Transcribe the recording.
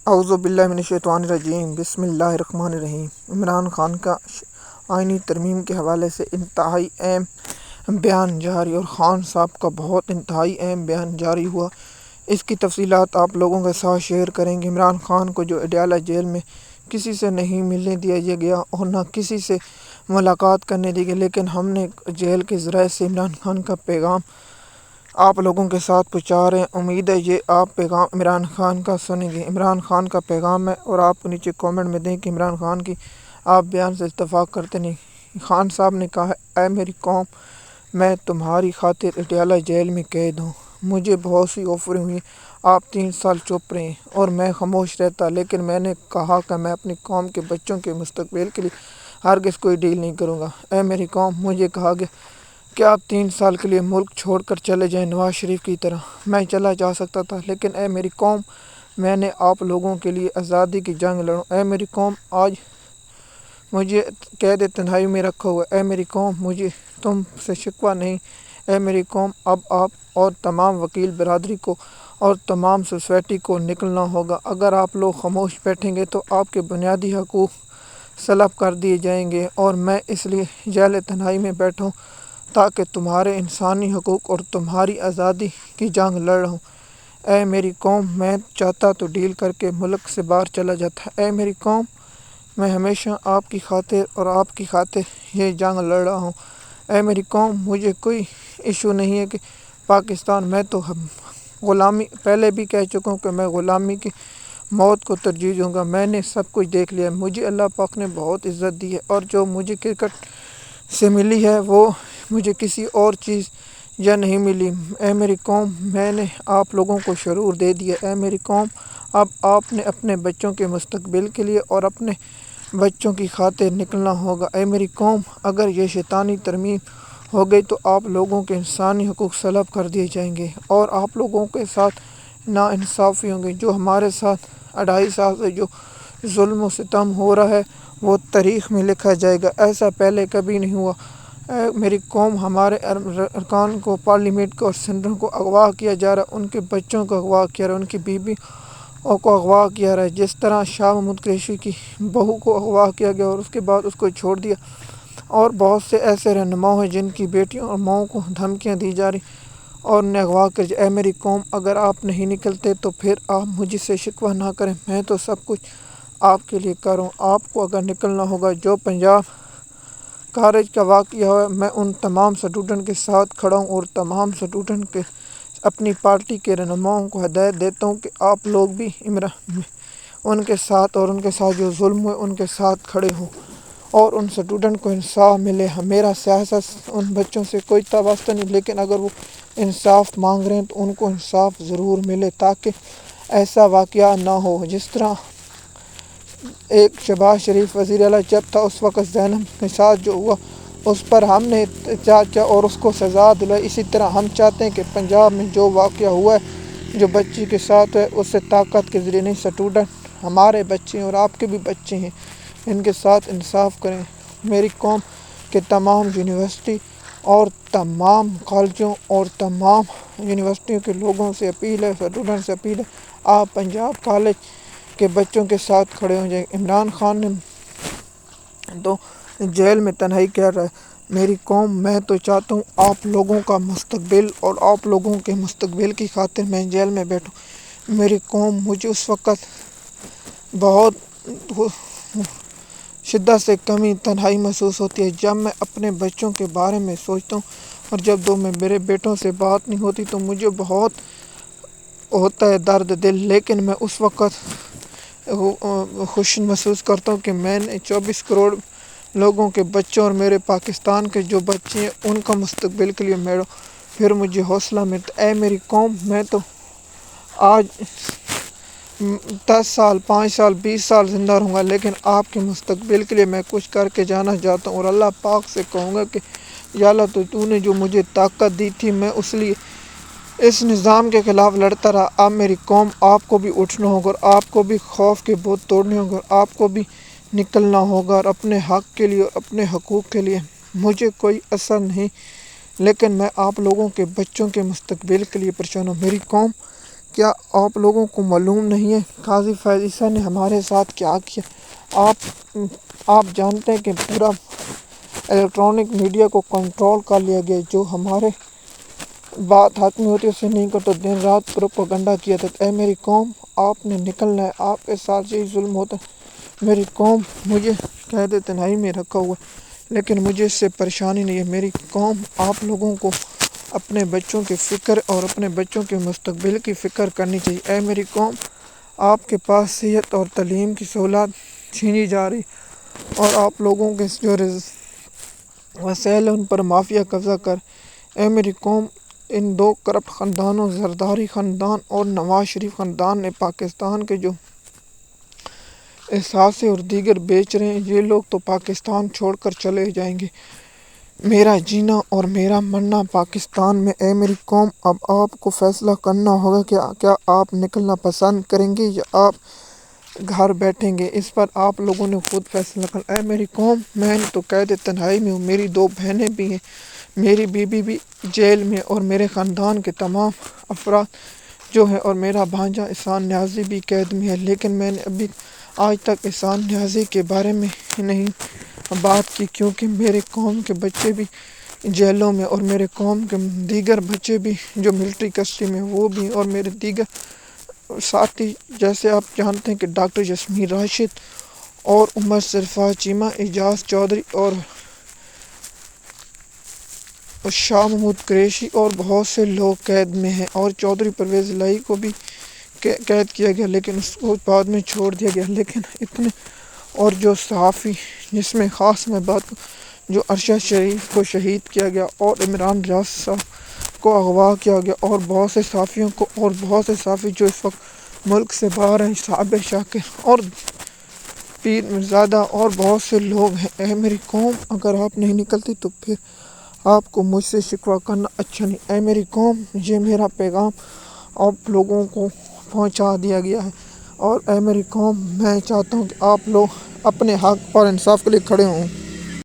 اعوذ باللہ من الشیطان الرجیم بسم اللہ الرحمن الرحیم۔ عمران خان کا آئینی ترمیم کے حوالے سے انتہائی اہم بیان جاری اور خان صاحب کا بہت انتہائی اہم بیان جاری ہوا۔ اس کی تفصیلات آپ لوگوں کے ساتھ شیئر کریں گے۔ عمران خان کو جو اڈیالہ جیل میں کسی سے نہیں ملنے دیا گیا اور نہ کسی سے ملاقات کرنے دی گئی، لیکن ہم نے جیل کے ذرائع سے عمران خان کا پیغام آپ لوگوں کے ساتھ پہنچا رہے ہیں۔ امید ہے یہ آپ پیغام عمران خان کا سنیں گے۔ عمران خان کا پیغام ہے اور آپ نیچے کامنٹ میں دیں کہ عمران خان کی آپ بیان سے اتفاق کرتے نہیں۔ خان صاحب نے کہا، اے میری قوم، میں تمہاری خاطر اڈیالہ جیل میں قید ہوں۔ مجھے بہت سی آفریں ہوئی، آپ 3 سال چپ رہے اور میں خاموش رہتا، لیکن میں نے کہا کہ میں اپنی قوم کے بچوں کے مستقبل کے لیے ہرگز کوئی ڈیل نہیں کروں گا۔ اے میری قوم، مجھے کہا گیا کہ آپ 3 سال کے لیے ملک چھوڑ کر چلے جائیں، نواز شریف کی طرح۔ میں چلا جا سکتا تھا، لیکن اے میری قوم، میں نے آپ لوگوں کے لیے آزادی کی جنگ لڑوں۔ اے میری قوم، آج مجھے قید تنہائی میں رکھا ہوا ہے۔ اے میری قوم، مجھے تم سے شکوہ نہیں۔ اے میری قوم، اب آپ اور تمام وکیل برادری کو اور تمام سوسائٹی کو نکلنا ہوگا۔ اگر آپ لوگ خاموش بیٹھیں گے تو آپ کے بنیادی حقوق سلب کر دیے جائیں گے، اور میں اس لیے جیل تنہائی میں بیٹھا ہوں تاکہ تمہارے انسانی حقوق اور تمہاری آزادی کی جنگ لڑ رہا ہوں۔ اے میری قوم، میں چاہتا تو ڈیل کر کے ملک سے باہر چلا جاتا۔ اے میری قوم، میں ہمیشہ آپ کی خاطر اور آپ کی خاطر یہ جنگ لڑ رہا ہوں۔ اے میری قوم، مجھے کوئی ایشو نہیں ہے کہ پاکستان، میں تو غلامی پہلے بھی کہہ چکا ہوں کہ میں غلامی کی موت کو ترجیح دوں گا۔ میں نے سب کچھ دیکھ لیا ہے۔ مجھے اللہ پاک نے بہت عزت دی ہے، اور جو مجھے کرکٹ سے ملی ہے وہ مجھے کسی اور چیز یا نہیں ملی۔ اے میری قوم، میں نے آپ لوگوں کو شعور دے دیا۔ اے میری قوم، اب آپ نے اپنے بچوں کے مستقبل کے لیے اور اپنے بچوں کی خاطر نکلنا ہوگا۔ اے میری قوم، اگر یہ شیطانی ترمیم ہو گئی تو آپ لوگوں کے انسانی حقوق سلب کر دیے جائیں گے، اور آپ لوگوں کے ساتھ ناانصافی ہوں گی۔ جو ہمارے ساتھ 2.5 سال سے جو ظلم و ستم ہو رہا ہے وہ تاریخ میں لکھا جائے گا۔ ایسا پہلے کبھی نہیں ہوا۔ اے میری قوم، ہمارے ارکان کو، پارلیمنٹ کو اور سینیٹر کو اغوا کیا جا رہا ہے، ان کے بچوں کو اغوا کیا رہا ہے، ان کی بیویوں کو اغوا کیا رہا ہے، جس طرح شاہ محمود قریشی کی بہو کو اغوا کیا گیا اور اس کے بعد اس کو چھوڑ دیا، اور بہت سے ایسے رہنما ہیں جن کی بیٹیوں اور ماؤں کو دھمکیاں دی جا رہی اور انہیں اغوا کر اے میری قوم، اگر آپ نہیں نکلتے تو پھر آپ مجھ سے شکوہ نہ کریں، میں تو سب کچھ آپ کے لیے کروں۔ آپ کو اگر نکلنا ہوگا، جو پنجاب کالج کا واقعہ ہوا، میں ان تمام اسٹوڈنٹ کے ساتھ کھڑا ہوں اور تمام اسٹوڈنٹ کے اپنی پارٹی کے رہنماؤں کو ہدایت دیتا ہوں کہ آپ لوگ بھی ان کے ساتھ اور ان کے ساتھ جو ظلم ہوئے ان کے ساتھ کھڑے ہوں اور ان اسٹوڈنٹ کو انصاف ملے۔ میرا سیاست ان بچوں سے کوئی واسطہ نہیں، لیکن اگر وہ انصاف مانگ رہے ہیں تو ان کو انصاف ضرور ملے، تاکہ ایسا واقعہ نہ ہو جس طرح ایک شہباز شریف وزیر اعلیٰ جب تھا اس وقت زینب کے ساتھ جو ہوا اس پر ہم نے چاچا اور اس کو سزا دلائی۔ اسی طرح ہم چاہتے ہیں کہ پنجاب میں جو واقعہ ہوا ہے، جو بچی کے ساتھ ہے، اس سے طاقت کے ذریعے نہیں، اسٹوڈنٹ ہمارے بچے ہیں اور آپ کے بھی بچے ہیں، ان کے ساتھ انصاف کریں۔ میری قوم کے تمام یونیورسٹی اور تمام کالجوں اور تمام یونیورسٹیوں کے لوگوں سے اپیل ہے، اسٹوڈنٹ سے اپیل ہے، آپ پنجاب کالج کے بچوں کے ساتھ کھڑے ہو جائیں۔ عمران خان نے تو جیل میں تنہائی کر رہا ہے۔ میری قوم، میں تو چاہتا ہوں آپ لوگوں کا مستقبل اور آپ لوگوں کے مستقبل کی خاطر میں جیل میں بیٹھوں۔ میری قوم، مجھے اس وقت بہت شدت سے کمی تنہائی محسوس ہوتی ہے جب میں اپنے بچوں کے بارے میں سوچتا ہوں، اور جب دو میرے بیٹوں سے بات نہیں ہوتی تو مجھے بہت ہوتا ہے درد دل، لیکن میں اس وقت خوش محسوس کرتا ہوں کہ میں نے 24 کروڑ لوگوں کے بچوں اور میرے پاکستان کے جو بچے ہیں ان کا مستقبل کے لیے میرا پھر مجھے حوصلہ ملتا ہے۔ اے میری قوم، میں تو آج 10 سال، 5 سال، 20 سال زندہ رہوں گا، لیکن آپ کے مستقبل کے لیے میں کچھ کر کے جانا چاہتا ہوں، اور اللہ پاک سے کہوں گا کہ یا اللہ، تو نے جو مجھے طاقت دی تھی، میں اس لیے اس نظام کے خلاف لڑتا رہا۔ اب میری قوم، آپ کو بھی اٹھنا ہوگا اور آپ کو بھی خوف کے بت توڑنے ہوگا، اور آپ کو بھی نکلنا ہوگا اور اپنے حق کے لیے اور اپنے حقوق کے لیے۔ مجھے کوئی اثر نہیں، لیکن میں آپ لوگوں کے بچوں کے مستقبل کے لیے پریشان ہوں۔ میری قوم کیا آپ لوگوں کو معلوم نہیں ہے قاضی فیض عیسیٰ نے ہمارے ساتھ کیا کیا؟ آپ جانتے ہیں کہ پورا الیکٹرانک میڈیا کو کنٹرول کر لیا گیا، جو ہمارے بات حتمی ہوتی اسے نہیں کرتا، دن رات پروپیگنڈا کیا تھا۔ اے میری قوم، آپ نے نکلنا ہے، آپ کے ساتھ یہی ظلم ہوتا ہے۔ میری قوم مجھے قید تنہائی میں رکھا ہوا ہے، لیکن مجھے اس سے پریشانی نہیں ہے۔ میری قوم، آپ لوگوں کو اپنے بچوں کی فکر اور اپنے بچوں کے مستقبل کی فکر کرنی چاہیے۔ اے میری قوم، آپ کے پاس صحت اور تعلیم کی سہولت چھینی جا رہی، اور آپ لوگوں کے جو وسائل ہیں ان پر مافیا قبضہ کر۔ اے میری قوم، ان دو کرپٹ خاندانوں، زرداری خاندان اور نواز شریف خاندان نے پاکستان کے جو اثاثے اور دیگر بیچ رہے ہیں، یہ لوگ تو پاکستان چھوڑ کر چلے جائیں گے۔ میرا جینا اور میرا مرنا پاکستان میں۔ اے میری قوم، اب آپ کو فیصلہ کرنا ہوگا کہ کیا آپ نکلنا پسند کریں گے یا آپ گھر بیٹھیں گے۔ اس پر آپ لوگوں نے خود فیصلہ کرنا۔ اے میری قوم، میں تو قید تنہائی میں ہوں، میری 2 بہنیں بھی ہیں، میری بیوی بھی جیل میں، اور میرے خاندان کے تمام افراد جو ہیں، اور میرا بھانجا احسان نیازی بھی قید میں ہے، لیکن میں نے ابھی آج تک احسان نیازی کے بارے میں نہیں بات کی، کیونکہ میرے قوم کے بچے بھی جیلوں میں، اور میرے قوم کے دیگر بچے بھی جو ملٹری کسٹڈی میں وہ بھی، اور میرے دیگر ساتھی جیسے آپ جانتے ہیں کہ ڈاکٹر جسمیر راشد اور عمر سرفراز چیمہ، اعجاز چودھری اور شاہ محمود قریشی اور بہت سے لوگ قید میں ہیں، اور چودھری پرویز الہی کو بھی قید کیا گیا، لیکن اس کو بعد میں چھوڑ دیا گیا۔ لیکن اتنے اور جو صحافی، جس میں خاص میں بات جو ارشد شریف کو شہید کیا گیا، اور عمران ریاض صاحب کو اغوا کیا گیا، اور بہت سے صحافیوں کو، اور بہت سے صحافی جو اس وقت ملک سے باہر ہیں، صابر شاکر اور پیر مرزادہ اور بہت سے لوگ ہیں۔ اے میری قوم، اگر آپ نہیں نکلتی تو پھر آپ کو مجھ سے شکوہ کرنا اچھا نہیں۔ اے میری قوم، یہ میرا پیغام آپ لوگوں کو پہنچا دیا گیا ہے، اور اے میری قوم، میں چاہتا ہوں کہ آپ لوگ اپنے حق اور انصاف کے لیے کھڑے ہوں۔